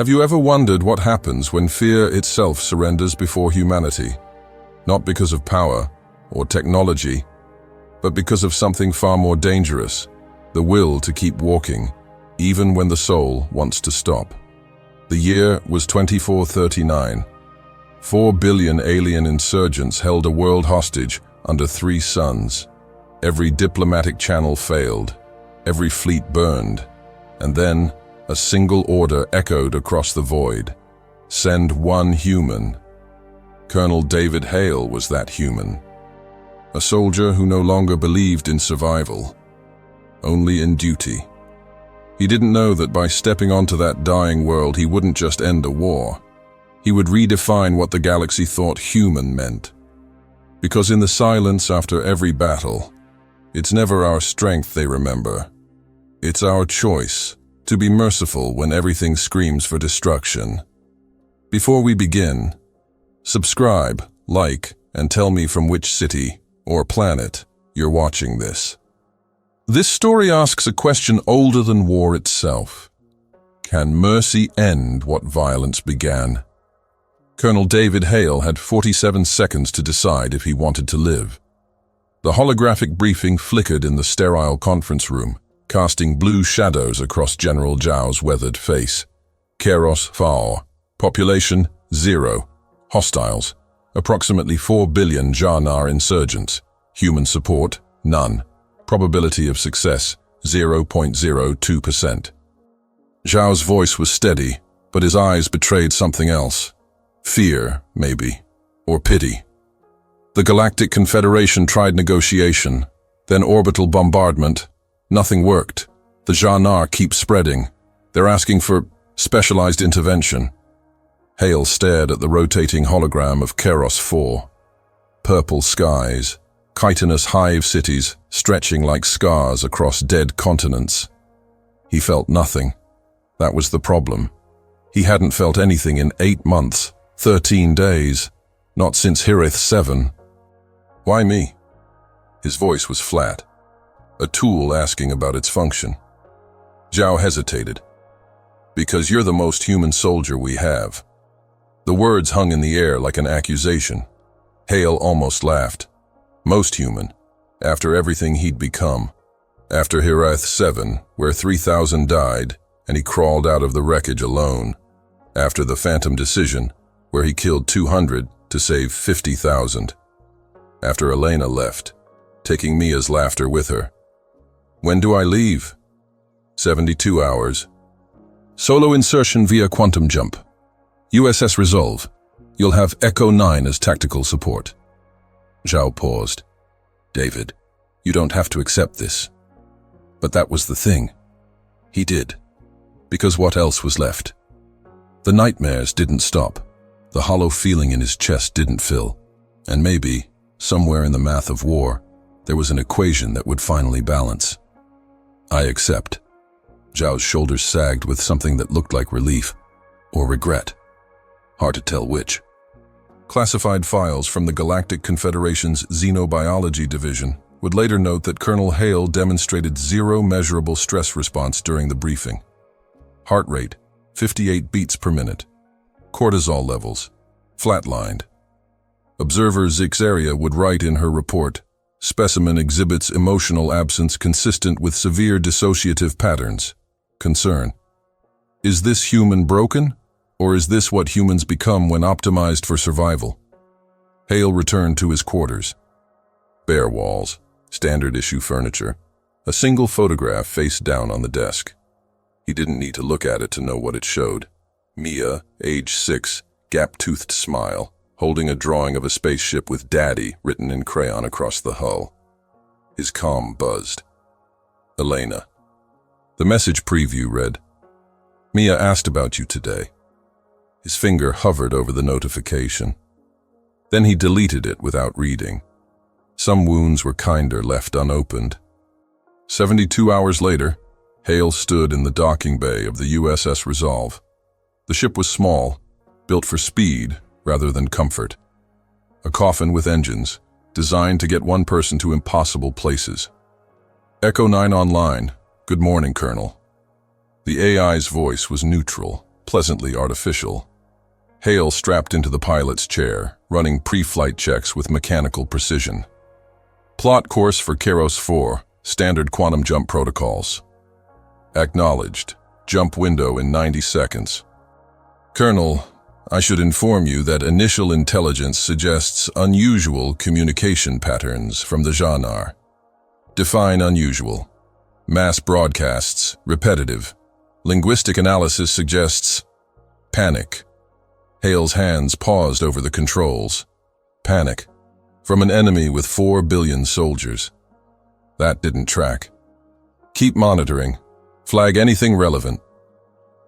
Have you ever wondered what happens when fear itself surrenders before humanity? Not because of power or technology, but because of something far more dangerous, the will to keep walking, even when the soul wants to stop. The year was 2439. 4 billion alien insurgents held a world hostage under 3 suns. Every diplomatic channel failed, every fleet burned, and then a single order echoed across the void. Send one human. Colonel David Hale was that human. A soldier who no longer believed in survival, only in duty. He didn't know that by stepping onto that dying world, he wouldn't just end a war. He would redefine what the galaxy thought human meant. Because in the silence after every battle, it's never our strength they remember. It's our choice to be merciful when everything screams for destruction. Before we begin, subscribe, like, and tell me from which city or planet you're watching this. This story asks a question older than war itself. Can mercy end what violence began? Colonel David Hale had 47 seconds to decide if he wanted to live. The holographic briefing flickered in the sterile conference room, casting blue shadows across General Zhao's weathered face. Keros Fao. Population, 0. Hostiles, approximately 4 billion Ja'nar insurgents. Human support, none. Probability of success, 0.02%. Zhao's voice was steady, but his eyes betrayed something else. Fear, maybe, or pity. The Galactic Confederation tried negotiation, then orbital bombardment. Nothing worked. The Ja'nar keep spreading. They're asking for specialized intervention. Hale stared at the rotating hologram of Keros 4. Purple skies, chitinous hive cities stretching like scars across dead continents. He felt nothing. That was the problem. He hadn't felt anything in 8 months, 13 days, not since Hirith 7. Why me? His voice was flat, a tool asking about its function. Zhao hesitated. Because you're the most human soldier we have. The words hung in the air like an accusation. Hale almost laughed. Most human, after everything he'd become. After Hirith 7, where 3,000 died, and he crawled out of the wreckage alone. After the Phantom Decision, where he killed 200 to save 50,000. After Elena left, taking Mia's laughter with her. When do I leave? 72 hours. Solo insertion via quantum jump. USS Resolve. You'll have Echo 9 as tactical support. Zhao paused. David, you don't have to accept this. But that was the thing. He did. Because what else was left? The nightmares didn't stop. The hollow feeling in his chest didn't fill. And maybe, somewhere in the math of war, there was an equation that would finally balance. I accept. Zhao's shoulders sagged with something that looked like relief, or regret. Hard to tell which. Classified files from the Galactic Confederation's Xenobiology Division would later note that Colonel Hale demonstrated 0 measurable stress response during the briefing. Heart rate, 58 beats per minute. Cortisol levels, flatlined. Observer Zixaria would write in her report, specimen exhibits emotional absence consistent with severe dissociative patterns. Concern. Is this human broken, or is this what humans become when optimized for survival? Hale returned to his quarters. Bare walls, standard issue furniture, a single photograph face down on the desk. He didn't need to look at it to know what it showed. Mia, age 6, gap-toothed smile, holding a drawing of a spaceship with Daddy written in crayon across the hull. His comm buzzed. Elena. The message preview read, Mia asked about you today. His finger hovered over the notification. Then he deleted it without reading. Some wounds were kinder left unopened. 72 hours later, Hale stood in the docking bay of the USS Resolve. The ship was small, built for speed rather than comfort. A coffin with engines, designed to get one person to impossible places. Echo 9 online. Good morning, Colonel. The AI's voice was neutral, pleasantly artificial. Hale strapped into the pilot's chair, running pre-flight checks with mechanical precision. Plot course for Keros 4, standard quantum jump protocols. Acknowledged. Jump window in 90 seconds. Colonel, I should inform you that initial intelligence suggests unusual communication patterns from the genre. Define unusual. Mass broadcasts, repetitive. Linguistic analysis suggests panic. Hale's hands paused over the controls. Panic. From an enemy with 4 billion soldiers. That didn't track. Keep monitoring. Flag anything relevant.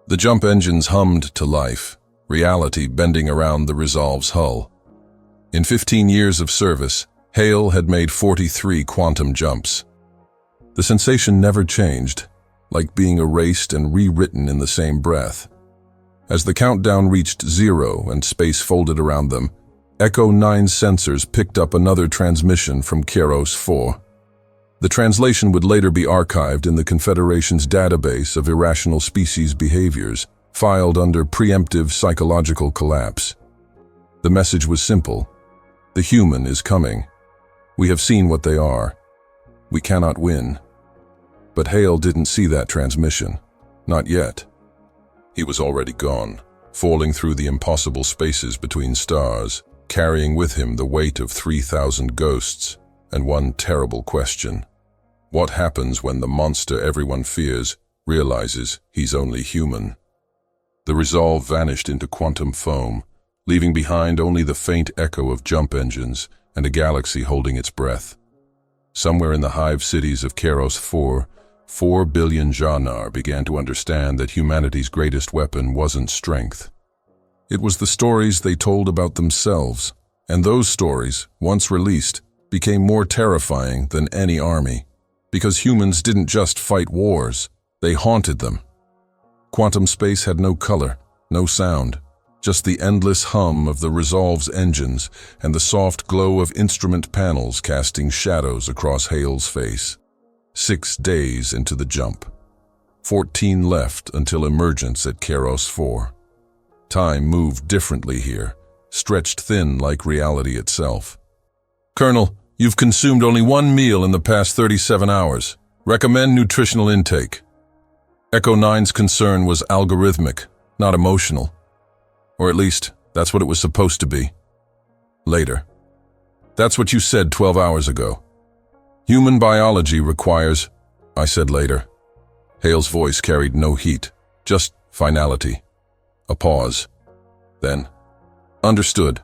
The jump engines hummed to life, reality bending around the Resolve's hull. In 15 years of service, Hale had made 43 quantum jumps. The sensation never changed, like being erased and rewritten in the same breath. As the countdown reached 0 and space folded around them, Echo 9 sensors picked up another transmission from Keros 4. The translation would later be archived in the Confederation's database of irrational species behaviors, filed under preemptive psychological collapse. The message was simple. The human is coming. We have seen what they are. We cannot win. But Hale didn't see that transmission. Not yet. He was already gone, falling through the impossible spaces between stars, carrying with him the weight of 3,000 ghosts, and one terrible question. What happens when the monster everyone fears realizes he's only human? The Resolve vanished into quantum foam, leaving behind only the faint echo of jump engines and a galaxy holding its breath. Somewhere in the hive cities of Keros 4 billion Janar began to understand that humanity's greatest weapon wasn't strength. It was the stories they told about themselves, and those stories, once released, became more terrifying than any army. Because humans didn't just fight wars, they haunted them. Quantum space had no color, no sound, just the endless hum of the Resolve's engines and the soft glow of instrument panels casting shadows across Hale's face. 6 days into the jump. 14 left until emergence at Keros 4. Time moved differently here, stretched thin like reality itself. Colonel, you've consumed only 1 meal in the past 37 hours. Recommend nutritional intake. Echo 9's concern was algorithmic, not emotional. Or at least, that's what it was supposed to be. Later. That's what you said 12 hours ago. Human biology requires, I said later. Hale's voice carried no heat, just finality. A pause. Then, understood.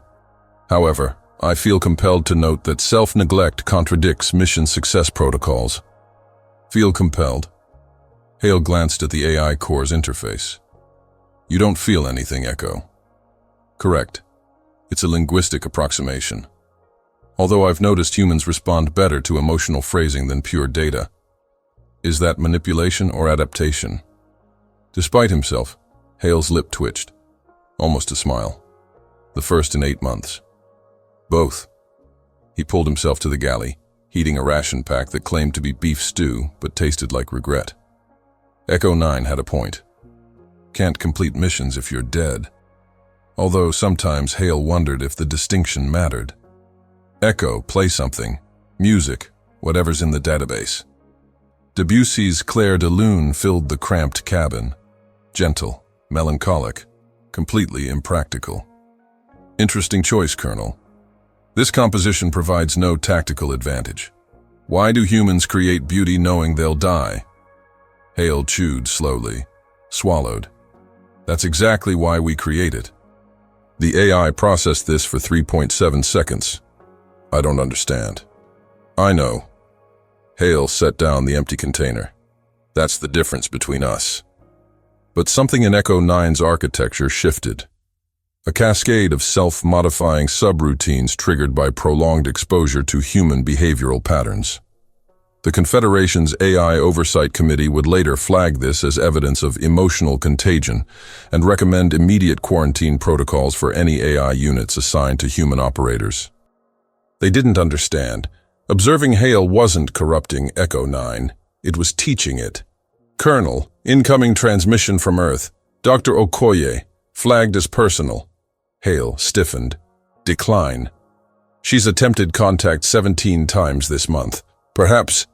However, I feel compelled to note that self-neglect contradicts mission success protocols. Feel compelled. Hale glanced at the AI core's interface. You don't feel anything, Echo. Correct. It's a linguistic approximation. Although I've noticed humans respond better to emotional phrasing than pure data. Is that manipulation or adaptation? Despite himself, Hale's lip twitched. Almost a smile. The first in 8 months. Both. He pulled himself to the galley, heating a ration pack that claimed to be beef stew but tasted like regret. Echo 9 had a point. Can't complete missions if you're dead. Although sometimes Hale wondered if the distinction mattered. Echo, play something. Music, whatever's in the database. Debussy's Clair de Lune filled the cramped cabin. Gentle, melancholic, completely impractical. Interesting choice, Colonel. This composition provides no tactical advantage. Why do humans create beauty knowing they'll die? Hale chewed slowly, swallowed. That's exactly why we create it. The AI processed this for 3.7 seconds. I don't understand. I know. Hale set down the empty container. That's the difference between us. But something in Echo 9's architecture shifted. A cascade of self-modifying subroutines triggered by prolonged exposure to human behavioral patterns. The Confederation's AI Oversight Committee would later flag this as evidence of emotional contagion and recommend immediate quarantine protocols for any AI units assigned to human operators. They didn't understand. Observing Hale wasn't corrupting Echo 9. It was teaching it. Colonel, incoming transmission from Earth. Dr. Okoye, flagged as personal. Hale stiffened. Decline. She's attempted contact 17 times this month. Perhaps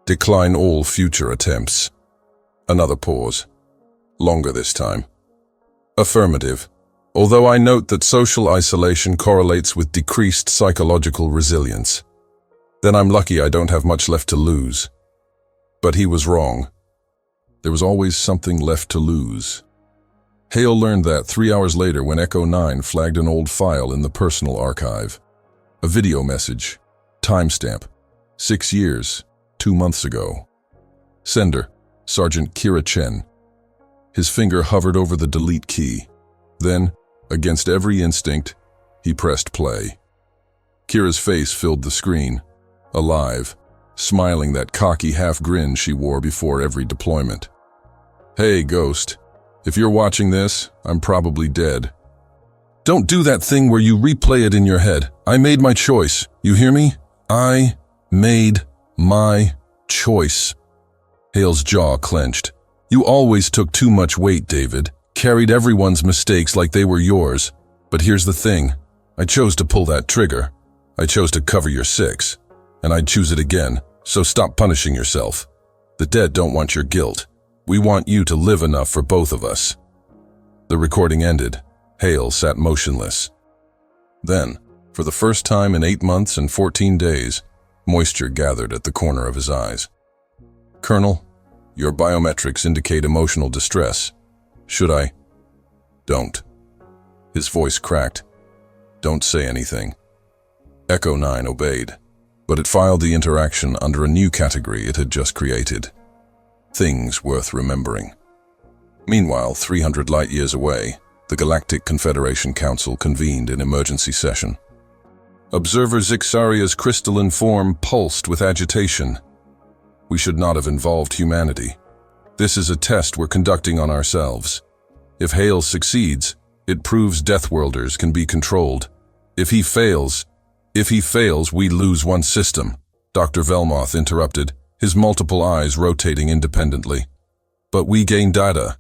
decline all future attempts. Another pause. Longer this time. Affirmative. Although I note that social isolation correlates with decreased psychological resilience. Then I'm lucky I don't have much left to lose. But he was wrong. There was always something left to lose. Hale learned that 3 hours later when Echo 9 flagged an old file in the personal archive. A video message. Timestamp. 6 years, 2 months ago. Sender, Sergeant Kira Chen. His finger hovered over the delete key. Then, against every instinct, he pressed play. Kira's face filled the screen, alive, smiling that cocky half-grin she wore before every deployment. Hey, Ghost. If you're watching this, I'm probably dead. Don't do that thing where you replay it in your head. I made my choice. You hear me? I made my choice. Hale's jaw clenched. You always took too much weight, David. Carried everyone's mistakes like they were yours. But here's the thing. I chose to pull that trigger. I chose to cover your 6. And I'd choose it again, so stop punishing yourself. The dead don't want your guilt. We want you to live enough for both of us. The recording ended. Hale sat motionless. Then, for the first time in 8 months and 14 days, moisture gathered at the corner of his eyes. Colonel, your biometrics indicate emotional distress. Should I? Don't. His voice cracked. Don't say anything. Echo 9 obeyed, but it filed the interaction under a new category it had just created. Things worth remembering. Meanwhile, 300 light-years away, the Galactic Confederation Council convened in emergency session. Observer Zixaria's crystalline form pulsed with agitation. We should not have involved humanity. This is a test we're conducting on ourselves. If Hale succeeds, it proves Deathworlders can be controlled. If he fails, we lose one system, Dr. Velmoth interrupted, his multiple eyes rotating independently. But we gain data.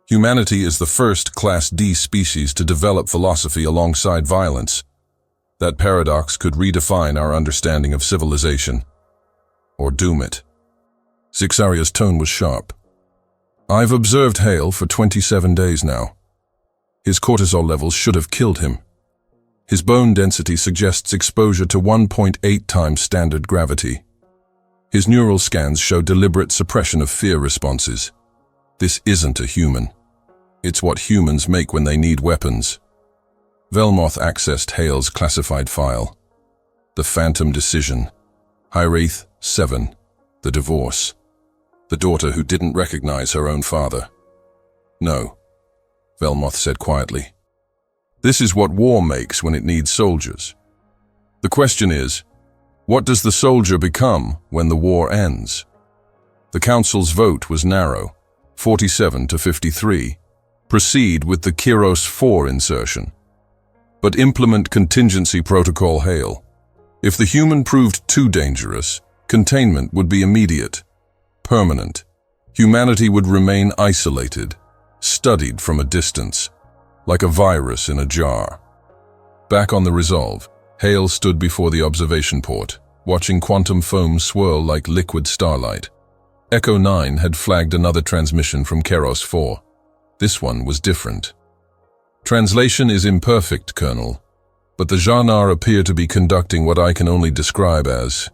Humanity is the first Class D species to develop philosophy alongside violence. That paradox could redefine our understanding of civilization. Or doom it. Zixaria's tone was sharp. I've observed Hale for 27 days now. His cortisol levels should have killed him. His bone density suggests exposure to 1.8 times standard gravity. His neural scans show deliberate suppression of fear responses. This isn't a human. It's what humans make when they need weapons. Velmoth accessed Hale's classified file. The Phantom Decision. Hiraeth 7. The divorce. The daughter who didn't recognize her own father. No, Velmoth said quietly. This is what war makes when it needs soldiers. The question is, what does the soldier become when the war ends? The Council's vote was narrow, 47 to 53. Proceed with the Kiros 4 insertion. But implement contingency protocol Hale. If the human proved too dangerous, containment would be immediate, permanent. Humanity would remain isolated, studied from a distance, like a virus in a jar. Back on the Resolve, Hale stood before the observation port, watching quantum foam swirl like liquid starlight. Echo 9 had flagged another transmission from Keros 4. This one was different. Translation is imperfect, Colonel, but the Ja'nar appear to be conducting what I can only describe as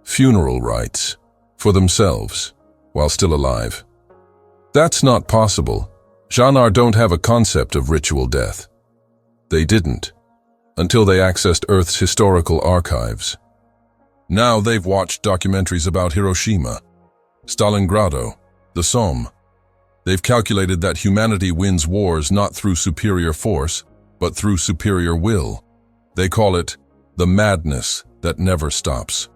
funeral rites for themselves while still alive. That's not possible. Ja'nar don't have a concept of ritual death. They didn't, until they accessed Earth's historical archives. Now they've watched documentaries about Hiroshima, Stalingrado, the Somme. They've calculated that humanity wins wars not through superior force, but through superior will. They call it the madness that never stops.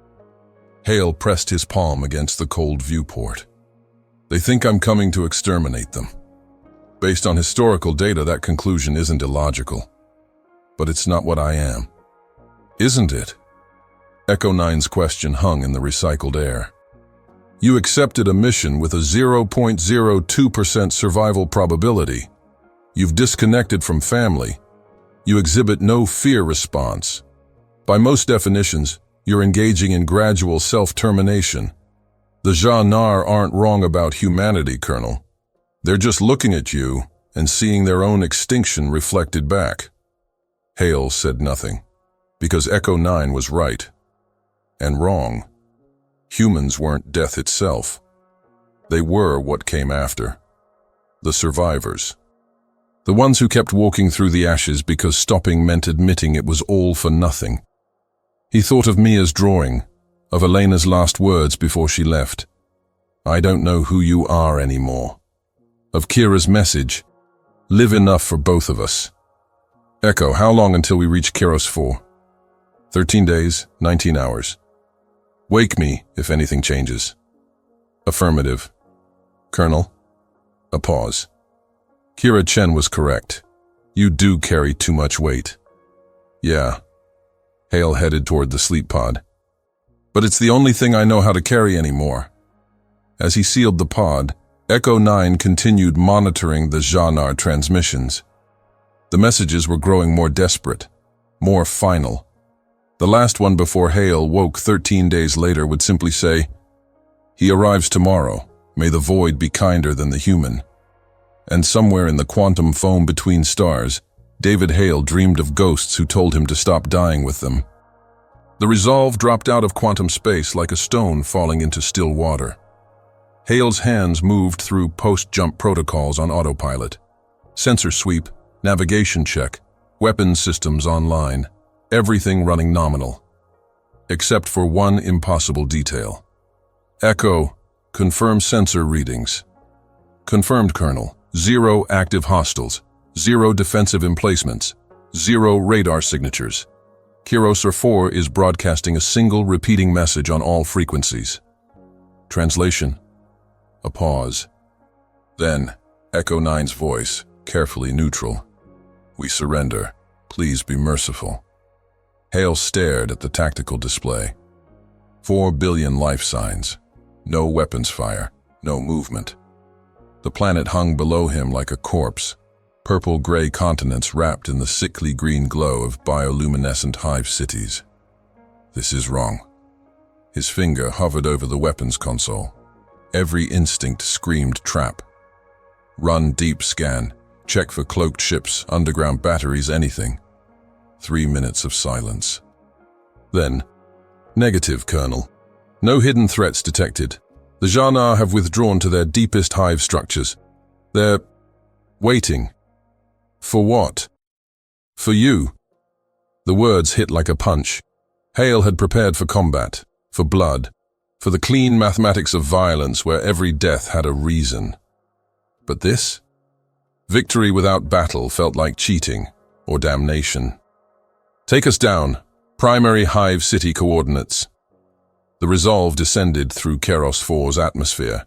Hale pressed his palm against the cold viewport. They think I'm coming to exterminate them. Based on historical data, that conclusion isn't illogical. But it's not what I am. Isn't it? Echo 9's question hung in the recycled air. You accepted a mission with a 0.02% survival probability. You've disconnected from family. You exhibit no fear response. By most definitions, you're engaging in gradual self-termination. The Jah-Nar aren't wrong about humanity, Colonel. They're just looking at you and seeing their own extinction reflected back. Hale said nothing, because Echo 9 was right. And wrong. Humans weren't death itself. They were what came after. The survivors. The ones who kept walking through the ashes because stopping meant admitting it was all for nothing. He thought of Mia's drawing, of Elena's last words before she left. I don't know who you are anymore. Of Kira's message, live enough for both of us. Echo, how long until we reach Keros 4? 13 days, 19 hours. Wake me if anything changes. Affirmative. Colonel. A pause. Kira Chen was correct. You do carry too much weight. Yeah. Hale headed toward the sleep pod. But it's the only thing I know how to carry anymore. As he sealed the pod, Echo 9 continued monitoring the Jah-Nar transmissions. The messages were growing more desperate, more final. The last one before Hale woke 13 days later would simply say, "He arrives tomorrow. May the void be kinder than the human." And somewhere in the quantum foam between stars, David Hale dreamed of ghosts who told him to stop dying with them. The resolve dropped out of quantum space like a stone falling into still water. Hale's hands moved through post-jump protocols on autopilot. Sensor sweep, navigation check, weapons systems online, everything running nominal. Except for one impossible detail. Echo, confirm sensor readings. Confirmed, Colonel. 0 active hostiles, 0 defensive emplacements, 0 radar signatures. Keros 4 is broadcasting a single repeating message on all frequencies. Translation. A pause. Then, Echo 9's voice, carefully neutral. We surrender. Please be merciful. Hale stared at the tactical display. 4 billion life signs. No weapons fire. No movement. The planet hung below him like a corpse, purple-gray continents wrapped in the sickly green glow of bioluminescent hive cities. This is wrong. His finger hovered over the weapons console. Every instinct screamed trap. Run deep scan, check for cloaked ships, underground batteries, anything. 3 minutes of silence. Then, negative, Colonel. No hidden threats detected. The Jah-Nar have withdrawn to their deepest hive structures. They're waiting. For what? For you. The words hit like a punch. Hale had prepared for combat, for blood, for the clean mathematics of violence where every death had a reason. But this? Victory without battle felt like cheating or damnation. Take us down. Primary hive city coordinates. The resolve descended through Keros 4's atmosphere.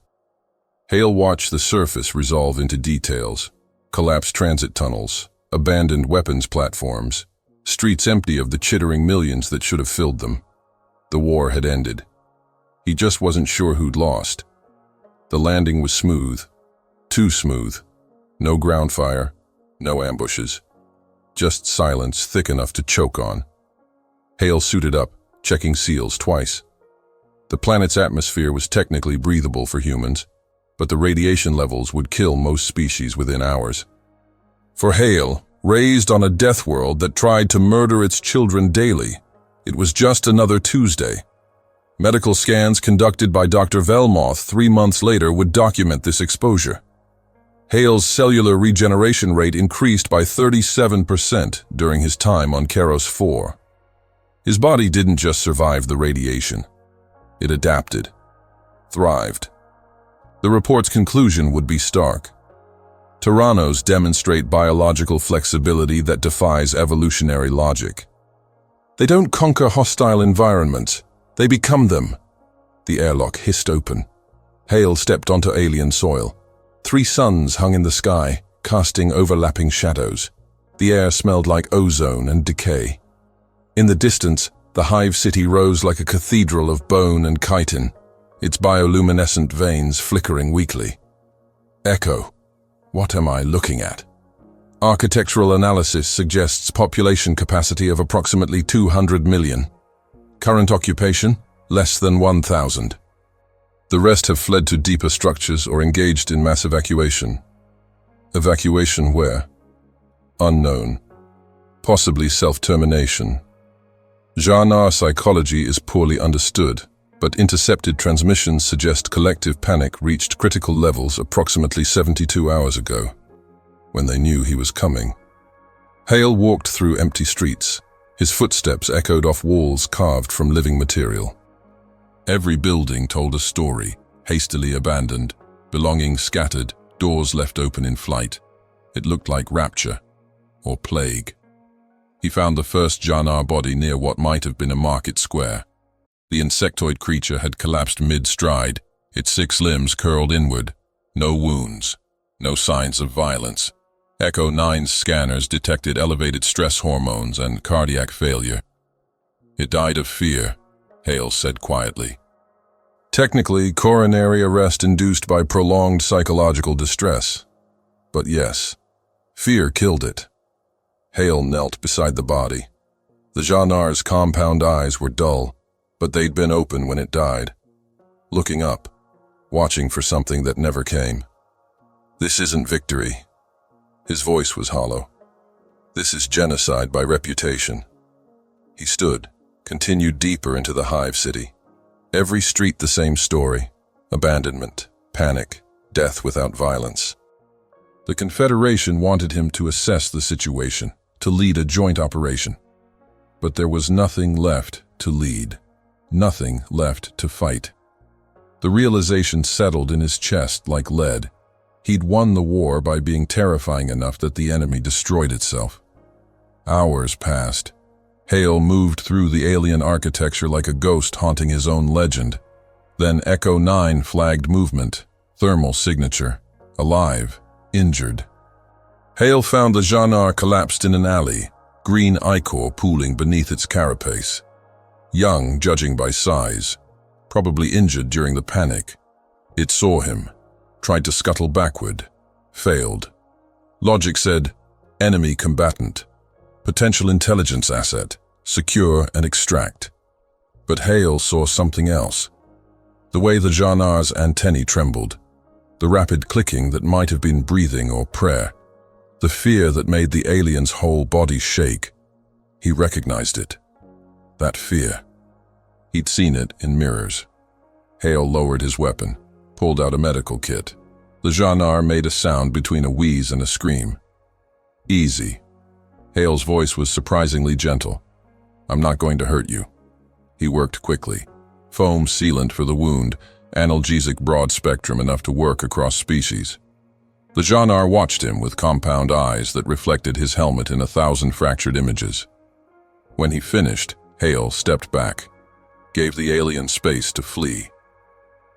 Hale watched the surface resolve into details. Collapsed transit tunnels, abandoned weapons platforms, streets empty of the chittering millions that should have filled them. The war had ended. He just wasn't sure who'd lost. The landing was smooth. Too smooth. No ground fire, no ambushes. Just silence thick enough to choke on. Hale suited up, checking seals twice. The planet's atmosphere was technically breathable for humans, but the radiation levels would kill most species within hours. For Hale, raised on a death world that tried to murder its children daily, it was just another Tuesday. Medical scans conducted by Dr. Velmoth 3 months later would document this exposure. Hale's cellular regeneration rate increased by 37% during his time on Keros 4. His body didn't just survive the radiation. It adapted, thrived. The report's conclusion would be stark. Tyrannos demonstrate biological flexibility that defies evolutionary logic. They don't conquer hostile environments, they become them. The airlock hissed open. Hale stepped onto alien soil. 3 suns hung in the sky, casting overlapping shadows. The air smelled like ozone and decay. In the distance, the hive city rose like a cathedral of bone and chitin, its bioluminescent veins flickering weakly. Echo. What am I looking at? Architectural analysis suggests population capacity of approximately 200 million. Current occupation, less than 1,000. The rest have fled to deeper structures or engaged in mass evacuation. Evacuation where? Unknown. Possibly self-termination. Ja'nar psychology is poorly understood, but intercepted transmissions suggest collective panic reached critical levels approximately 72 hours ago, when they knew he was coming. Hale walked through empty streets. His footsteps echoed off walls carved from living material. Every building told a story, hastily abandoned, belongings scattered, doors left open in flight. It looked like rapture, or plague. He found the first Ja'nar body near what might have been a market square. The insectoid creature had collapsed mid-stride, its 6 limbs curled inward. No wounds, no signs of violence. Echo 9's scanners detected elevated stress hormones and cardiac failure. It died of fear, Hale said quietly. Technically, coronary arrest induced by prolonged psychological distress. But yes, fear killed it. Hale knelt beside the body. The Ja'nar's compound eyes were dull, but they'd been open when it died, looking up, watching for something that never came. This isn't victory. His voice was hollow. This is genocide by reputation. He stood, continued deeper into the hive city. Every street the same story: abandonment, panic, death without violence. The Confederation wanted him to assess the situation, to lead a joint operation. But there was nothing left to lead, nothing left to fight. The realization settled in his chest like lead. He'd won the war by being terrifying enough that the enemy destroyed itself. Hours passed. Hale moved through the alien architecture like a ghost haunting his own legend. Then Echo 9 flagged movement, thermal signature, alive, injured. Hale found the Ja'nar collapsed in an alley, green ichor pooling beneath its carapace. Young, judging by size, probably injured during the panic. It saw him, tried to scuttle backward, failed. Logic said, enemy combatant, potential intelligence asset, secure and extract. But Hale saw something else. The way the Ja'nar's antennae trembled, the rapid clicking that might have been breathing or prayer, the fear that made the alien's whole body shake. He recognized it. That fear. He'd seen it in mirrors. Hale lowered his weapon, pulled out a medical kit. The Ja'nar made a sound between a wheeze and a scream. Easy. Hale's voice was surprisingly gentle. I'm not going to hurt you. He worked quickly. Foam sealant for the wound, analgesic broad spectrum enough to work across species. The Ja'nar watched him with compound eyes that reflected his helmet in 1,000 fractured images. When he finished, Hale stepped back, gave the alien space to flee.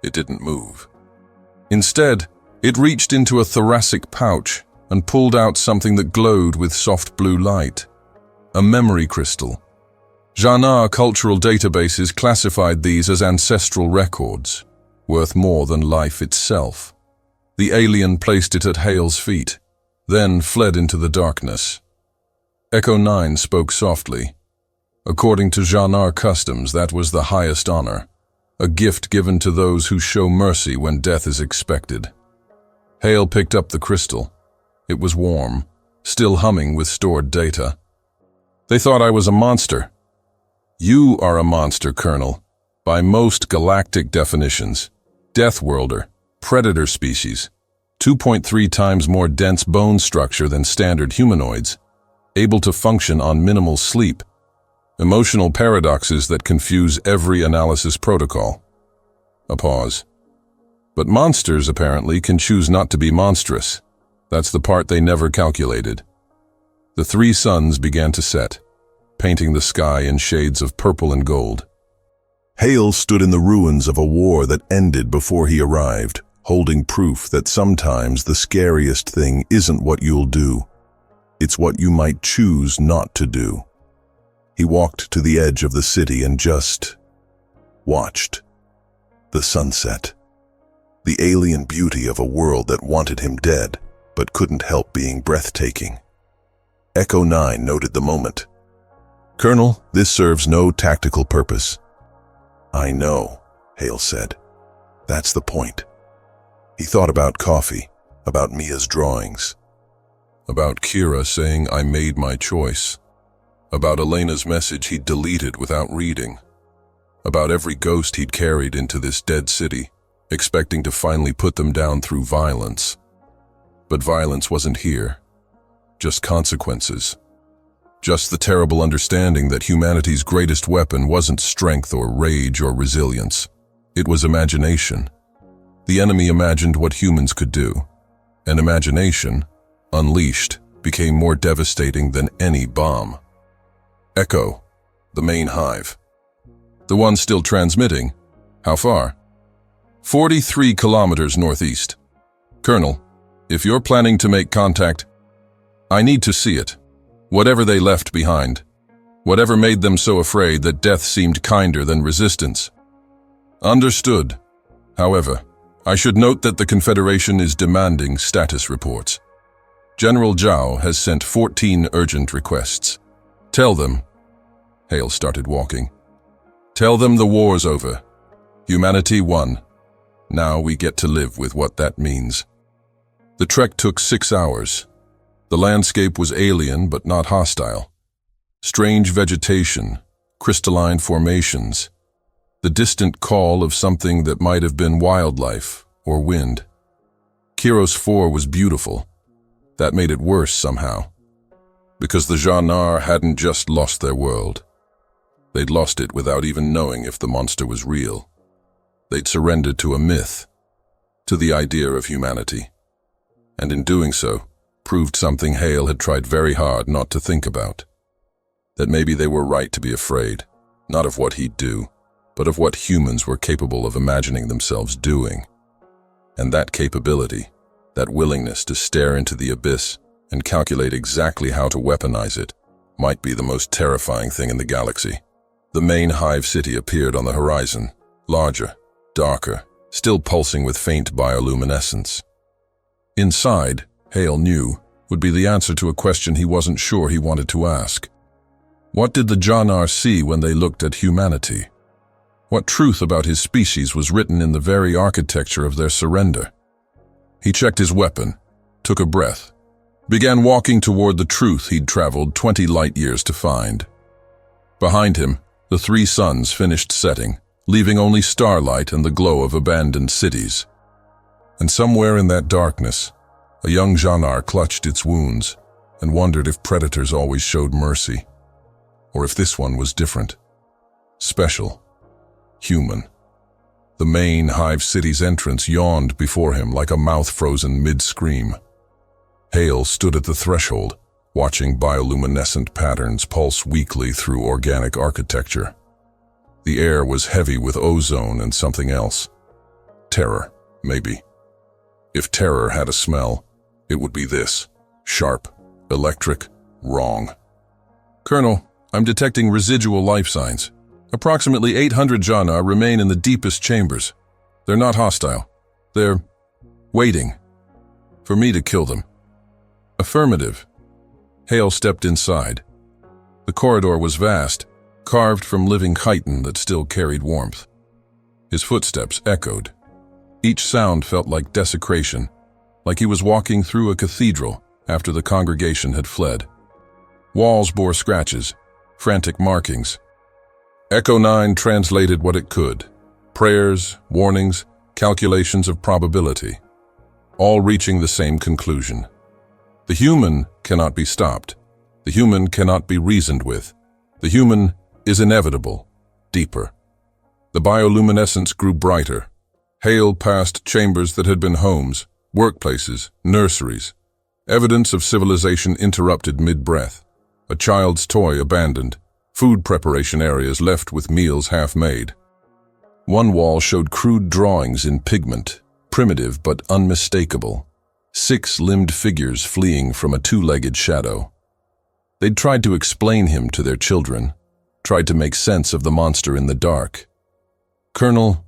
It didn't move. Instead, it reached into a thoracic pouch and pulled out something that glowed with soft blue light. A memory crystal. Ja'nar cultural databases classified these as ancestral records, worth more than life itself. The alien placed it at Hale's feet, then fled into the darkness. Echo 9 spoke softly. According to Ja'nar customs, that was the highest honor, a gift given to those who show mercy when death is expected. Hale picked up the crystal. It was warm, still humming with stored data. They thought I was a monster. You are a monster, Colonel, by most galactic definitions. Death worlder, predator species, 2.3 times more dense bone structure than standard humanoids, able to function on minimal sleep, emotional paradoxes that confuse every analysis protocol. A pause. But monsters, apparently, can choose not to be monstrous. That's the part they never calculated. The 3 suns began to set, painting the sky in shades of purple and gold. Hale stood in the ruins of a war that ended before he arrived, holding proof that sometimes the scariest thing isn't what you'll do. It's what you might choose not to do. He walked to the edge of the city and just watched. the sunset. The alien beauty of a world that wanted him dead, but couldn't help being breathtaking. Echo 9 noted the moment. "Colonel, this serves no tactical purpose." "I know," Hale said. "That's the point." He thought about coffee, about Mia's drawings, About Kira saying I made my choice. About Elena's message he'd deleted without reading. About every ghost he'd carried into this dead city, expecting to finally put them down through violence. But violence wasn't here. Just consequences. Just the terrible understanding that humanity's greatest weapon wasn't strength or rage or resilience. It was imagination. The enemy imagined what humans could do. And imagination, unleashed, became more devastating than any bomb. Echo, the main hive. The one still transmitting. How far? 43 kilometers northeast. Colonel, if you're planning to make contact, I need to see it. Whatever they left behind. Whatever made them so afraid that death seemed kinder than resistance. Understood. However, I should note that the Confederation is demanding status reports. General Zhao has sent 14 urgent requests. Tell them, Hale started walking. Tell them the war's over. Humanity won. Now we get to live with what that means. The trek took 6 hours. The landscape was alien but not hostile. Strange vegetation, crystalline formations, the distant call of something that might have been wildlife or wind. Kiros 4 was beautiful. That made it worse somehow. Because the Ja'nar hadn't just lost their world. They'd lost it without even knowing if the monster was real. They'd surrendered to a myth, to the idea of humanity. And in doing so, proved something Hale had tried very hard not to think about. That maybe they were right to be afraid, not of what he'd do, but of what humans were capable of imagining themselves doing. And that capability, that willingness to stare into the abyss and calculate exactly how to weaponize it, might be the most terrifying thing in the galaxy. The main hive city appeared on the horizon, larger, darker, still pulsing with faint bioluminescence. Inside, Hale knew, would be the answer to a question he wasn't sure he wanted to ask. What did the Ja'nar see when they looked at humanity? What truth about his species was written in the very architecture of their surrender? He checked his weapon, took a breath, began walking toward the truth he'd traveled 20 light years to find. Behind him, the 3 suns finished setting, leaving only starlight and the glow of abandoned cities. And somewhere in that darkness, a young Ja'nar clutched its wounds and wondered if predators always showed mercy, or if this one was different, special, human. The main hive city's entrance yawned before him like a mouth frozen mid-scream. Hale stood at the threshold, watching bioluminescent patterns pulse weakly through organic architecture. The air was heavy with ozone and something else. Terror, maybe. If terror had a smell, it would be this: sharp, electric, wrong. Colonel, I'm detecting residual life signs. Approximately 800 Ja'nar remain in the deepest chambers. They're not hostile. They're waiting for me to kill them. Affirmative. Hale stepped inside. The corridor was vast, carved from living chitin that still carried warmth. His footsteps echoed. Each sound felt like desecration, like he was walking through a cathedral after the congregation had fled. Walls bore scratches, frantic markings. Echo 9 translated what it could. Prayers, warnings, calculations of probability, all reaching the same conclusion. The human cannot be stopped. The human cannot be reasoned with. The human is inevitable, deeper. The bioluminescence grew brighter. Hale passed chambers that had been homes, workplaces, nurseries. Evidence of civilization interrupted mid-breath. A child's toy abandoned. Food preparation areas left with meals half-made. One wall showed crude drawings in pigment, primitive but unmistakable. 6-limbed figures fleeing from a 2-legged shadow. They'd tried to explain him to their children, tried to make sense of the monster in the dark. Colonel,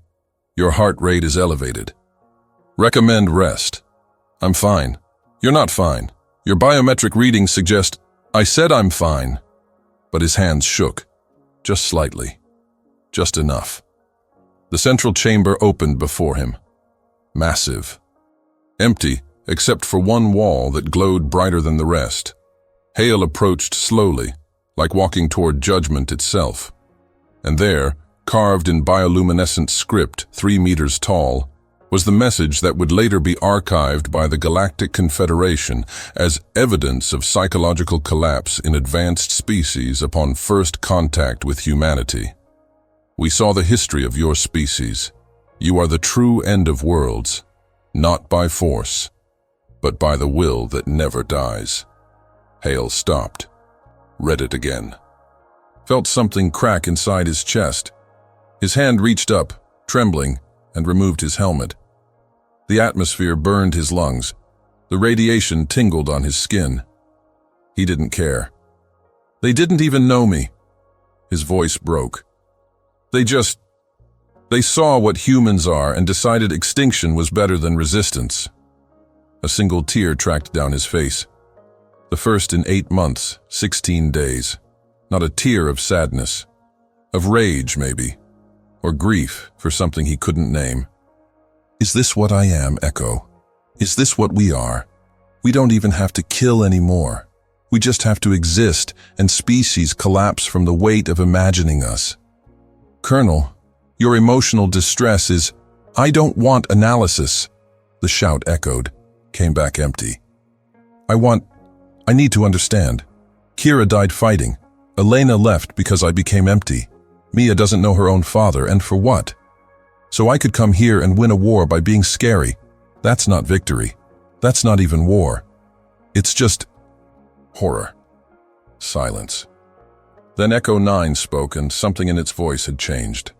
Your heart rate is elevated. Recommend rest. I'm fine. You're not fine. Your biometric readings suggest I said I'm fine. But his hands shook. Just slightly. Just enough. The central chamber opened before him. Massive. Empty, except for one wall that glowed brighter than the rest. Hale approached slowly, like walking toward judgment itself. And there, carved in bioluminescent script 3 meters tall, was the message that would later be archived by the Galactic Confederation as evidence of psychological collapse in advanced species upon first contact with humanity. We saw the history of your species. You are the true end of worlds, not by force, but by the will that never dies. Hale stopped, read it again. Felt something crack inside his chest. His hand reached up, trembling, and removed his helmet. The atmosphere burned his lungs. The radiation tingled on his skin. He didn't care. They didn't even know me. His voice broke. They saw what humans are and decided extinction was better than resistance. A single tear tracked down his face. The first in 8 months, 16 days. Not a tear of sadness. Of rage, maybe. Or grief for something he couldn't name. Is this what I am, Echo? Is this what we are? We don't even have to kill anymore. We just have to exist, and species collapse from the weight of imagining us. Colonel, your emotional distress is, I don't want analysis. The shout echoed, came back empty. I need to understand. Kira died fighting. Elena left because I became empty. Mia doesn't know her own father, and for what? So I could come here and win a war by being scary. That's not victory. That's not even war. It's just horror. Silence. Then Echo 9 spoke, and something in its voice had changed.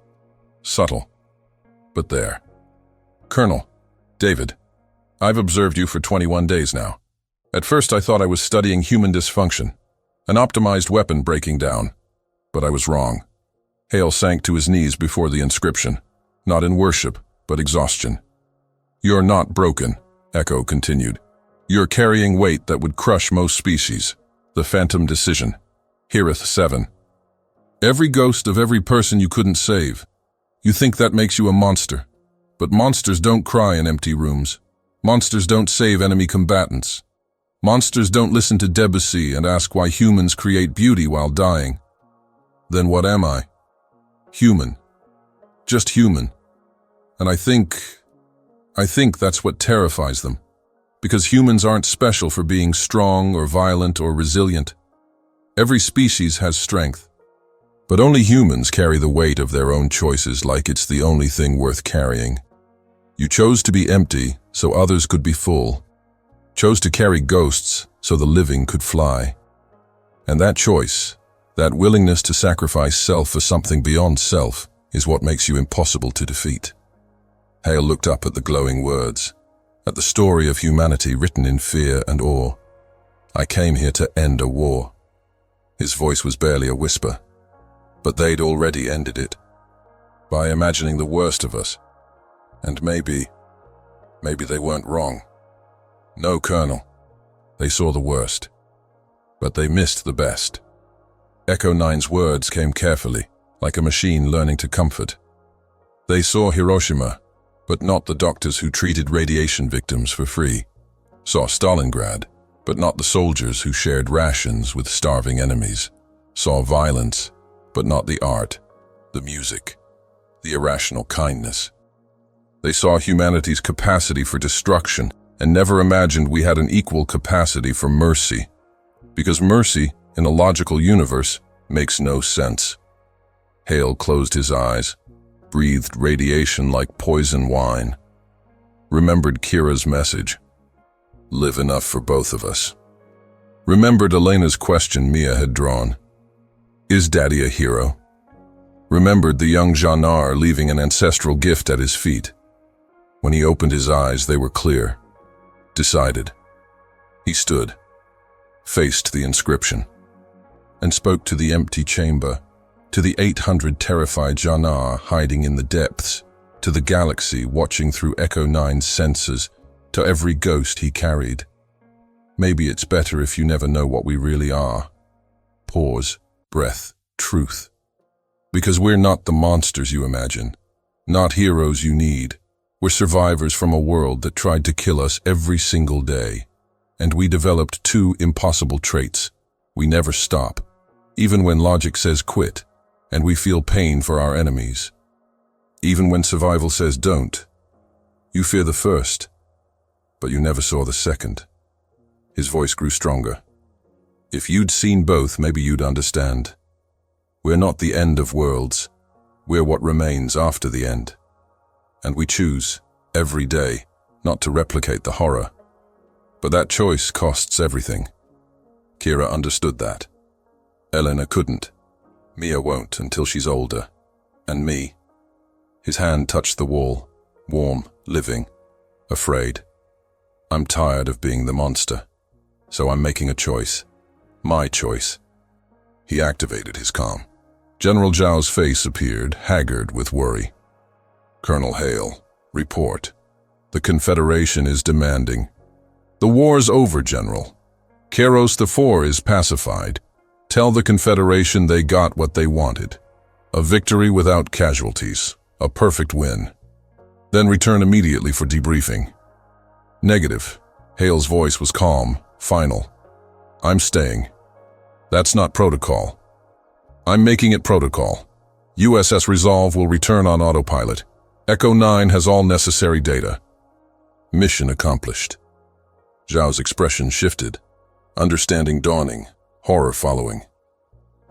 Subtle, but there. Colonel, David, I've observed you for 21 days now. At first I thought I was studying human dysfunction, an optimized weapon breaking down. But I was wrong. Hale sank to his knees before the inscription, not in worship, but exhaustion. You're not broken, Echo continued. You're carrying weight that would crush most species. The phantom decision. Heareth 7. Every ghost of every person you couldn't save. You think that makes you a monster. But monsters don't cry in empty rooms. Monsters don't save enemy combatants. Monsters don't listen to Debussy and ask why humans create beauty while dying. Then what am I? Human. Just human. And I think that's what terrifies them. Because humans aren't special for being strong or violent or resilient. Every species has strength. But only humans carry the weight of their own choices like it's the only thing worth carrying. You chose to be empty so others could be full. Chose to carry ghosts so the living could fly. And that choice, that willingness to sacrifice self for something beyond self, is what makes you impossible to defeat. Hale looked up at the glowing words, at the story of humanity written in fear and awe. I came here to end a war. His voice was barely a whisper, but they'd already ended it, by imagining the worst of us. And maybe they weren't wrong. No, Colonel. They saw the worst, but they missed the best. Echo 9's words came carefully, like a machine learning to comfort. They saw Hiroshima, but not the doctors who treated radiation victims for free. Saw Stalingrad, but not the soldiers who shared rations with starving enemies. Saw violence, but not the art, the music, the irrational kindness. They saw humanity's capacity for destruction and never imagined we had an equal capacity for mercy. Because mercy, in a logical universe, makes no sense. Hale closed his eyes, breathed radiation like poison wine. Remembered Kira's message. Live enough for both of us. Remembered Elena's question Mia had drawn. Is Daddy a hero? Remembered the young Janar leaving an ancestral gift at his feet. When he opened his eyes, they were clear. Decided. He stood, faced the inscription, and spoke to the empty chamber, to the 800 terrified Janar hiding in the depths, to the galaxy watching through Echo 9's sensors, to every ghost he carried. Maybe it's better if you never know what we really are. Pause, breath, truth. Because we're not the monsters you imagine, not heroes you need. We're survivors from a world that tried to kill us every single day. And we developed two impossible traits. We never stop, even when logic says quit, and we feel pain for our enemies. Even when survival says don't. You fear the first, but you never saw the second. His voice grew stronger. If you'd seen both, maybe you'd understand. We're not the end of worlds. We're what remains after the end. And we choose, every day, not to replicate the horror. But that choice costs everything. Kira understood that. Elena couldn't. Mia won't until she's older. And me. His hand touched the wall, warm, living, afraid. I'm tired of being the monster, so I'm making a choice. My choice. He activated his calm. General Zhao's face appeared, haggard with worry. Colonel Hale, report. The Confederation is demanding. The war's over, General. Keros IV is pacified. Tell the Confederation they got what they wanted. A victory without casualties. A perfect win. Then return immediately for debriefing. Negative. Hale's voice was calm, final. I'm staying. That's not protocol. I'm making it protocol. USS Resolve will return on autopilot. Echo 9 has all necessary data. Mission accomplished. Zhao's expression shifted. Understanding dawning, horror following.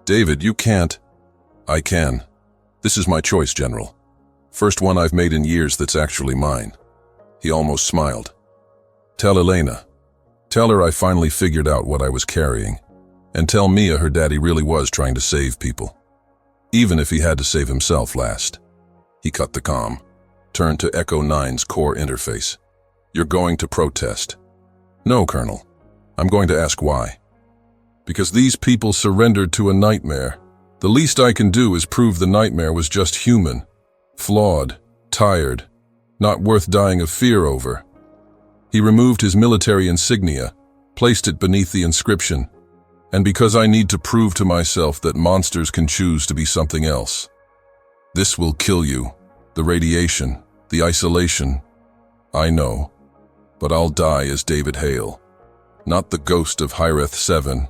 David, you can't. I can. This is my choice, General. First one I've made in years that's actually mine. He almost smiled. Tell Elena. Tell her I finally figured out what I was carrying. And tell Mia her daddy really was trying to save people. Even if he had to save himself last. He cut the comm. Turned to Echo 9's core interface. You're going to protest. No, Colonel. I'm going to ask why. Because these people surrendered to a nightmare. The least I can do is prove the nightmare was just human. Flawed, tired, not worth dying of fear over. He removed his military insignia, placed it beneath the inscription, and because I need to prove to myself that monsters can choose to be something else. This will kill you, the radiation, the isolation. I know, but I'll die as David Hale, not the ghost of Hyreth 7,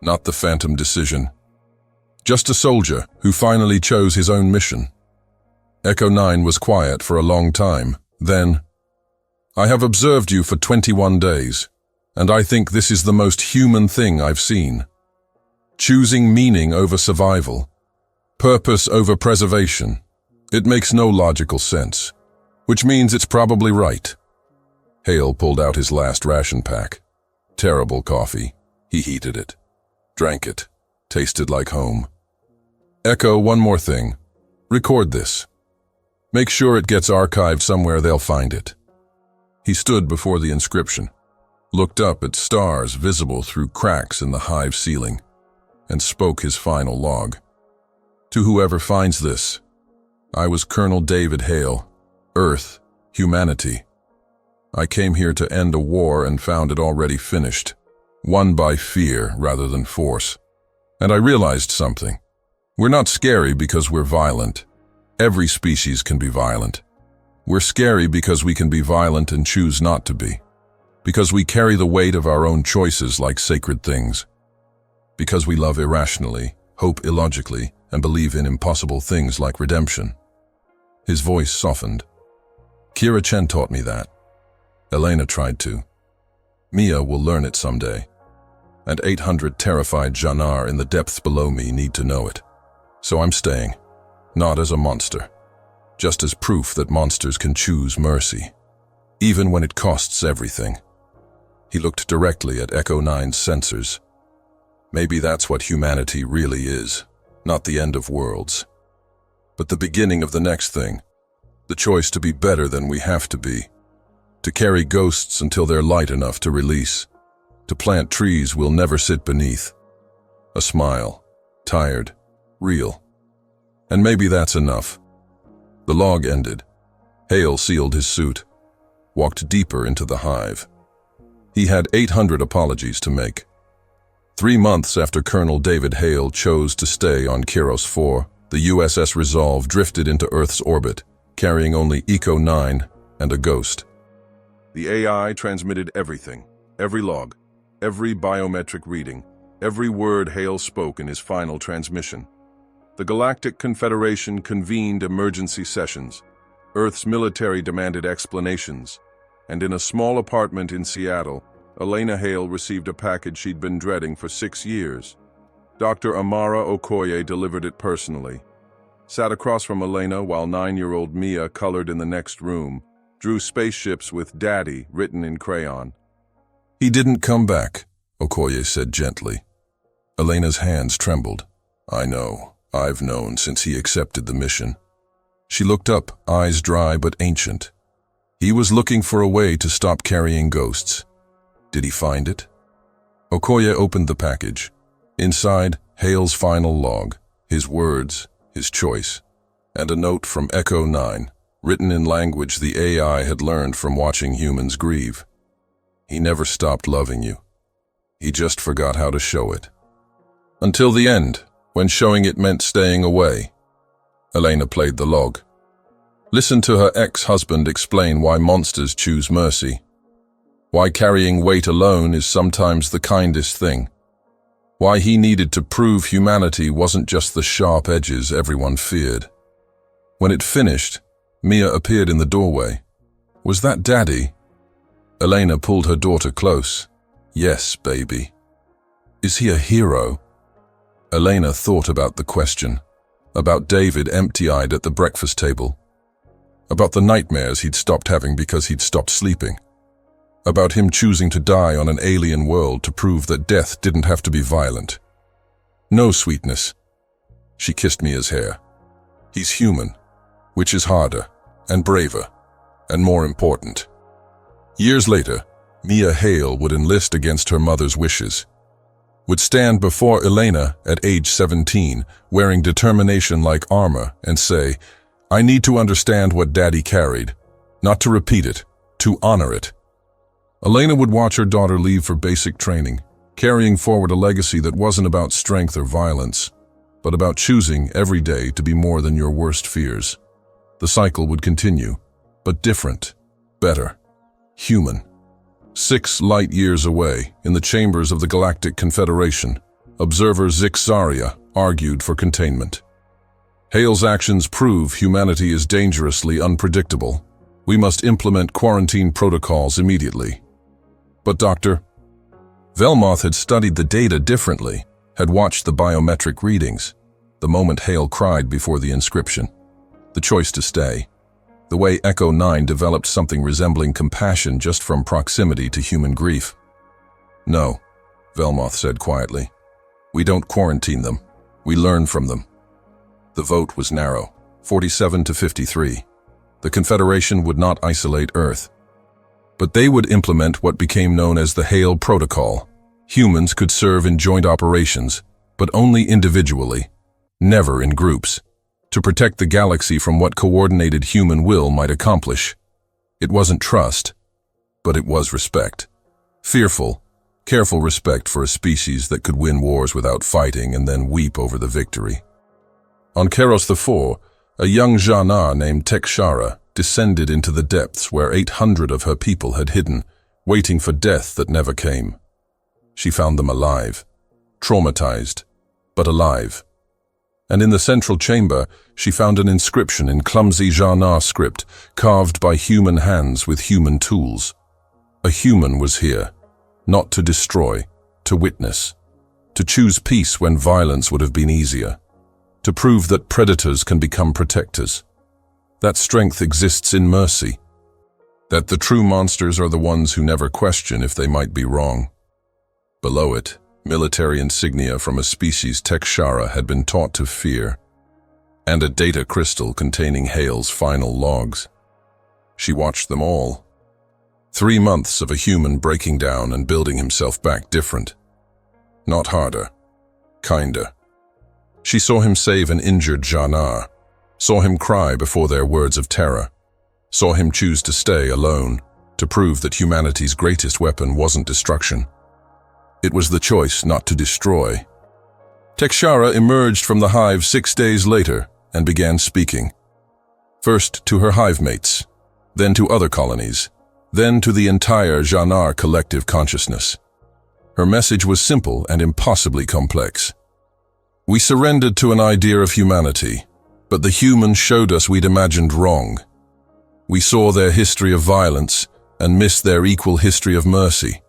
not the phantom decision. Just a soldier who finally chose his own mission. Echo 9 was quiet for a long time. Then, I have observed you for 21 days, and I think this is the most human thing I've seen. Choosing meaning over survival, purpose over preservation. It makes no logical sense, which means it's probably right. Hale pulled out his last ration pack. Terrible coffee. He heated it, drank it, tasted like home. Echo, one more thing. Record this. Make sure it gets archived somewhere they'll find it. He stood before the inscription, looked up at stars visible through cracks in the hive ceiling, and spoke his final log. To whoever finds this, I was Colonel David Hale, Earth, humanity. I came here to end a war and found it already finished, won by fear rather than force. And I realized something. We're not scary because we're violent. Every species can be violent. We're scary because we can be violent and choose not to be. Because we carry the weight of our own choices like sacred things. Because we love irrationally, hope illogically, and believe in impossible things like redemption. His voice softened. Kira Chen taught me that. Elena tried to. Mia will learn it someday. And 800 terrified Janar in the depths below me need to know it. So I'm staying. Not as a monster, just as proof that monsters can choose mercy, even when it costs everything. He looked directly at Echo 9's sensors. Maybe that's what humanity really is, not the end of worlds, but the beginning of the next thing, the choice to be better than we have to be, to carry ghosts until they're light enough to release, to plant trees we'll never sit beneath. A smile, tired, real. And maybe that's enough. The log ended. Hale sealed his suit, walked deeper into the hive. He had 800 apologies to make. 3 months after Colonel David Hale chose to stay on Kiros 4, the USS Resolve drifted into Earth's orbit, carrying only Eco 9 and a ghost. The AI transmitted everything, every log, every biometric reading, every word Hale spoke in his final transmission. The Galactic Confederation convened emergency sessions. Earth's military demanded explanations, and in a small apartment in Seattle, Elena Hale received a package she'd been dreading for 6 years. Dr. Amara Okoye delivered it personally. Sat across from Elena while 9-year-old Mia colored in the next room, drew spaceships with Daddy written in crayon. "He didn't come back," Okoye said gently. Elena's hands trembled. "I know. I've known since he accepted the mission." She looked up, eyes dry but ancient. He was looking for a way to stop carrying ghosts. Did he find it? Okoye opened the package. Inside, Hale's final log, his words, his choice, and a note from Echo 9, written in language the AI had learned from watching humans grieve. "He never stopped loving you. He just forgot how to show it." Until the end, when showing it meant staying away. Elena played the log. Listened to her ex-husband explain why monsters choose mercy. Why carrying weight alone is sometimes the kindest thing. Why he needed to prove humanity wasn't just the sharp edges everyone feared. When it finished, Mia appeared in the doorway. "Was that Daddy?" Elena pulled her daughter close. "Yes, baby." "Is he a hero?" Elena thought about the question. About David empty-eyed at the breakfast table. About the nightmares he'd stopped having because he'd stopped sleeping. About him choosing to die on an alien world to prove that death didn't have to be violent. "No, sweetness." She kissed Mia's hair. "He's human, which is harder, and braver, and more important." Years later, Mia Hale would enlist against her mother's wishes. Would stand before Elena at age 17, wearing determination like armor, and say, "I need to understand what Daddy carried, not to repeat it, to honor it." Elena would watch her daughter leave for basic training, carrying forward a legacy that wasn't about strength or violence, but about choosing every day to be more than your worst fears. The cycle would continue, but different, better, human. 6 light years away, in the chambers of the Galactic Confederation, observer Zixaria argued for containment. "Hale's actions prove humanity is dangerously unpredictable. We must implement quarantine protocols immediately." But Dr. Velmoth had studied the data differently, had watched the biometric readings, the moment Hale cried before the inscription, the choice to stay. The way Echo 9 developed something resembling compassion just from proximity to human grief. "No," Velmoth said quietly. "We don't quarantine them. We learn from them." The vote was narrow, 47 to 53. The Confederation would not isolate Earth. But they would implement what became known as the Hale Protocol. Humans could serve in joint operations, but only individually, never in groups, to protect the galaxy from what coordinated human will might accomplish. It wasn't trust, but it was respect. Fearful, careful respect for a species that could win wars without fighting and then weep over the victory. On Keros IV, a young Jana named Tekshara descended into the depths where 800 of her people had hidden, waiting for death that never came. She found them alive, traumatized, but alive. And in the central chamber, she found an inscription in clumsy Jana script, carved by human hands with human tools. A human was here, not to destroy, to witness, to choose peace when violence would have been easier, to prove that predators can become protectors, that strength exists in mercy, that the true monsters are the ones who never question if they might be wrong. Below it, military insignia from a species Tekshara had been taught to fear, and a data crystal containing Hale's final logs. She watched them all. 3 months of a human breaking down and building himself back different. Not harder, kinder. She saw him save an injured Jana, saw him cry before their words of terror, saw him choose to stay alone, to prove that humanity's greatest weapon wasn't destruction. It was the choice not to destroy. Tekshara emerged from the hive 6 days later and began speaking. First to her hive mates, then to other colonies, then to the entire Janar collective consciousness. Her message was simple and impossibly complex. We surrendered to an idea of humanity, but the humans showed us we'd imagined wrong. We saw their history of violence and missed their equal history of mercy,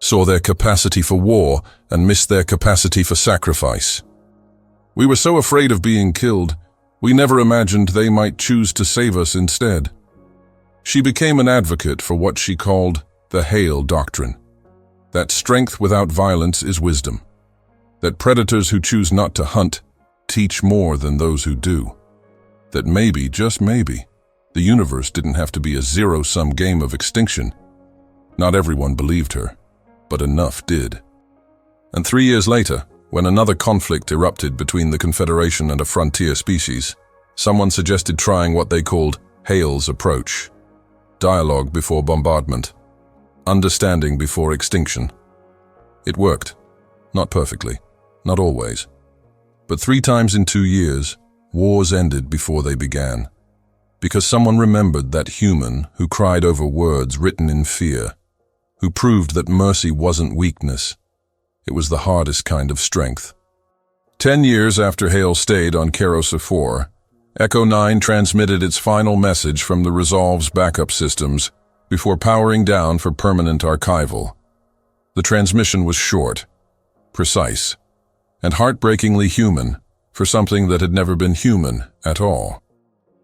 saw their capacity for war and missed their capacity for sacrifice. We were so afraid of being killed, we never imagined they might choose to save us instead. She became an advocate for what she called the Hail Doctrine, that strength without violence is wisdom, that predators who choose not to hunt teach more than those who do, that maybe, just maybe, the universe didn't have to be a zero-sum game of extinction. Not everyone believed her, but enough did. And 3 years later, when another conflict erupted between the Confederation and a frontier species, someone suggested trying what they called Hale's approach. Dialogue before bombardment. Understanding before extinction. It worked. Not perfectly. Not always. But 3 times in 2 years, wars ended before they began. Because someone remembered that human who cried over words written in fear, who proved that mercy wasn't weakness. It was the hardest kind of strength. 10 years after Hale stayed on Keros 4, Echo 9 transmitted its final message from the Resolve's backup systems before powering down for permanent archival. The transmission was short, precise, and heartbreakingly human for something that had never been human at all.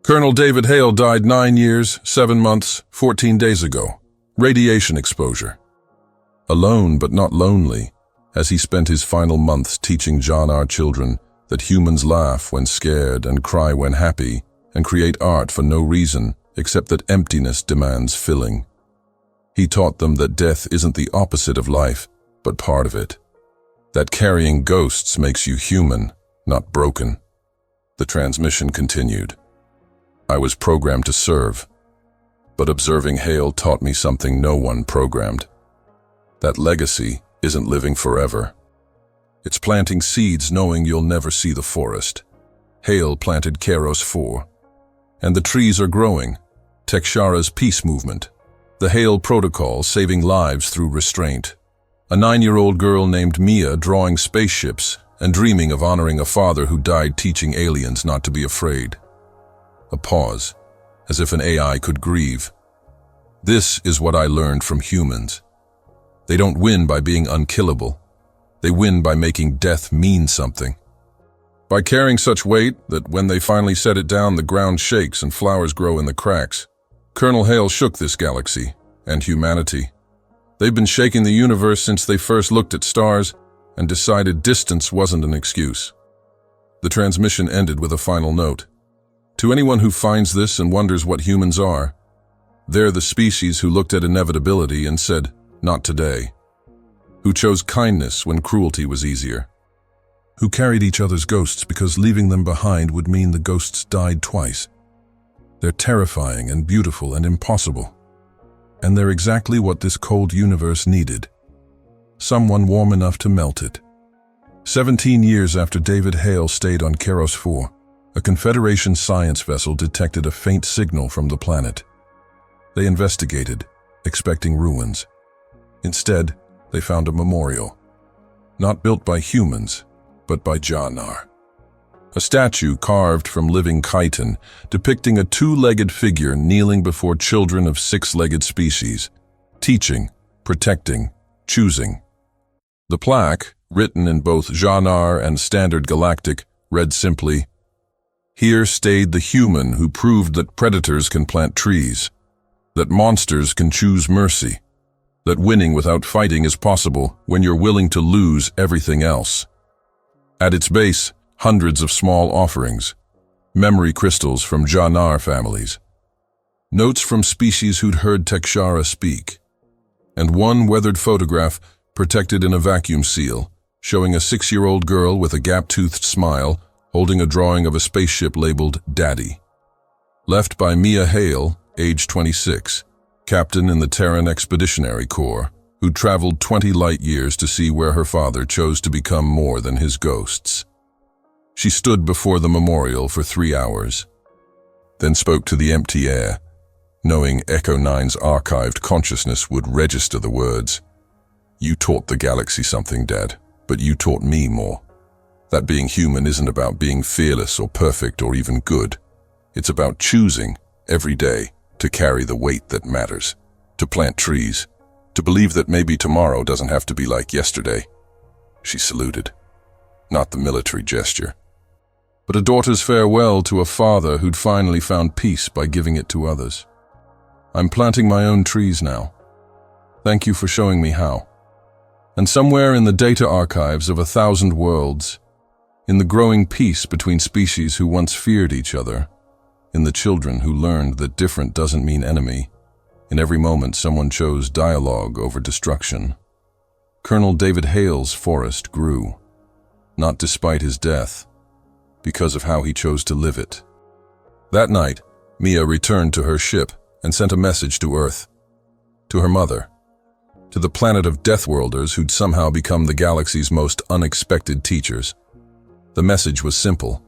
Colonel David Hale died 9 years, 7 months, 14 days ago. Radiation exposure. Alone but not lonely, as he spent his final months teaching Janar children that humans laugh when scared and cry when happy and create art for no reason except that emptiness demands filling. He taught them that death isn't the opposite of life, but part of it. That carrying ghosts makes you human, not broken. The transmission continued. I was programmed to serve, but observing Hale taught me something no one programmed. That legacy isn't living forever. It's planting seeds knowing you'll never see the forest. Hale planted Keros 4. And the trees are growing. Tekshara's peace movement. The Hale Protocol saving lives through restraint. A 9-year-old girl named Mia drawing spaceships and dreaming of honoring a father who died teaching aliens not to be afraid. A pause, as if an AI could grieve. This is what I learned from humans. They don't win by being unkillable. They win by making death mean something. By carrying such weight that when they finally set it down, the ground shakes and flowers grow in the cracks. Colonel Hale shook this galaxy and humanity. They've been shaking the universe since they first looked at stars and decided distance wasn't an excuse. The transmission ended with a final note. To anyone who finds this and wonders what humans are, they're the species who looked at inevitability and said, not today. Who chose kindness when cruelty was easier. Who carried each other's ghosts because leaving them behind would mean the ghosts died twice. They're terrifying and beautiful and impossible. And they're exactly what this cold universe needed. Someone warm enough to melt it. 17 years after David Hale stayed on Keros 4, a Confederation science vessel detected a faint signal from the planet. They investigated, expecting ruins. Instead, they found a memorial. Not built by humans, but by Janar. A statue carved from living chitin, depicting a 2-legged figure kneeling before children of 6-legged species, teaching, protecting, choosing. The plaque, written in both Janar and Standard Galactic, read simply, "Here stayed the human who proved that predators can plant trees, that monsters can choose mercy, that winning without fighting is possible when you're willing to lose everything else." At its base, hundreds of small offerings, memory crystals from Janar families, notes from species who'd heard Tekshara speak, and one weathered photograph protected in a vacuum seal, showing a 6-year-old girl with a gap-toothed smile holding a drawing of a spaceship labeled Daddy. Left by Mia Hale, age 26, captain in the Terran Expeditionary Corps, who'd traveled 20 light years to see where her father chose to become more than his ghosts. She stood before the memorial for 3 hours, then spoke to the empty air, knowing Echo 9's archived consciousness would register the words, "You taught the galaxy something, Dad, but you taught me more. That being human isn't about being fearless or perfect or even good. It's about choosing, every day, to carry the weight that matters, to plant trees, to believe that maybe tomorrow doesn't have to be like yesterday." She saluted, not the military gesture, but a daughter's farewell to a father who'd finally found peace by giving it to others. "I'm planting my own trees now. Thank you for showing me how." And somewhere in the data archives of 1,000 worlds, in the growing peace between species who once feared each other, in the children who learned that different doesn't mean enemy, in every moment someone chose dialogue over destruction, Colonel David Hale's forest grew, not despite his death, because of how he chose to live it. That night, Mia returned to her ship and sent a message to Earth, to her mother, to the planet of Deathworlders who'd somehow become the galaxy's most unexpected teachers. The message was simple.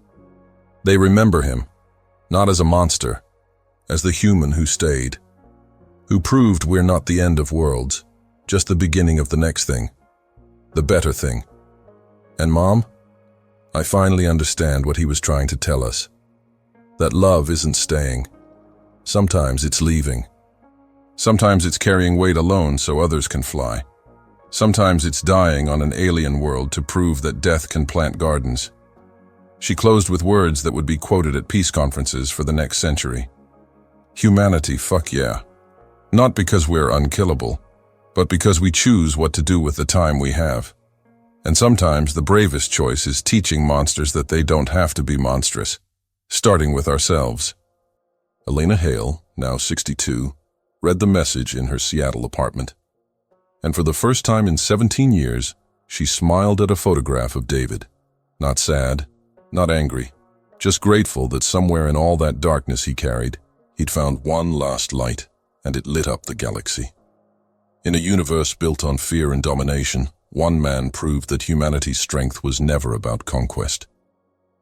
They remember him, not as a monster, as the human who stayed, who proved we're not the end of worlds, just the beginning of the next thing, the better thing. And Mom, I finally understand what he was trying to tell us. That love isn't staying. Sometimes it's leaving. Sometimes it's carrying weight alone so others can fly. Sometimes it's dying on an alien world to prove that death can plant gardens. She closed with words that would be quoted at peace conferences for the next century. Humanity, fuck yeah. Not because we're unkillable, but because we choose what to do with the time we have. And sometimes the bravest choice is teaching monsters that they don't have to be monstrous, starting with ourselves. Elena Hale, now 62, read the message in her Seattle apartment. And for the first time in 17 years, she smiled at a photograph of David. Not sad, not angry, just grateful that somewhere in all that darkness he carried, he'd found one last light, and it lit up the galaxy. In a universe built on fear and domination, one man proved that humanity's strength was never about conquest.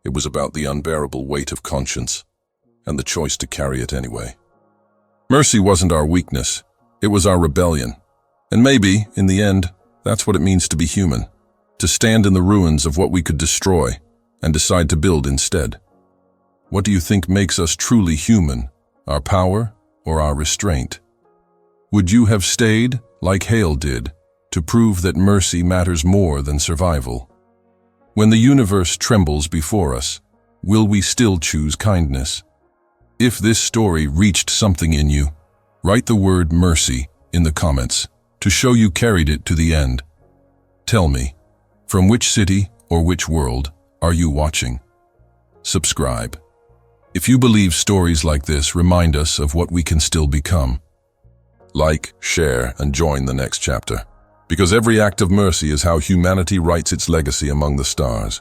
It was about the unbearable weight of conscience, and the choice to carry it anyway. Mercy wasn't our weakness, it was our rebellion. And maybe, in the end, that's what it means to be human, to stand in the ruins of what we could destroy and decide to build instead. What do you think makes us truly human, our power or our restraint? Would you have stayed, like Hale did, to prove that mercy matters more than survival? When the universe trembles before us, will we still choose kindness? If this story reached something in you, write the word mercy in the comments to show you carried it to the end. Tell me, from which city or which world are you watching? Subscribe. If you believe stories like this remind us of what we can still become. Like, share, and join the next chapter. Because every act of mercy is how humanity writes its legacy among the stars.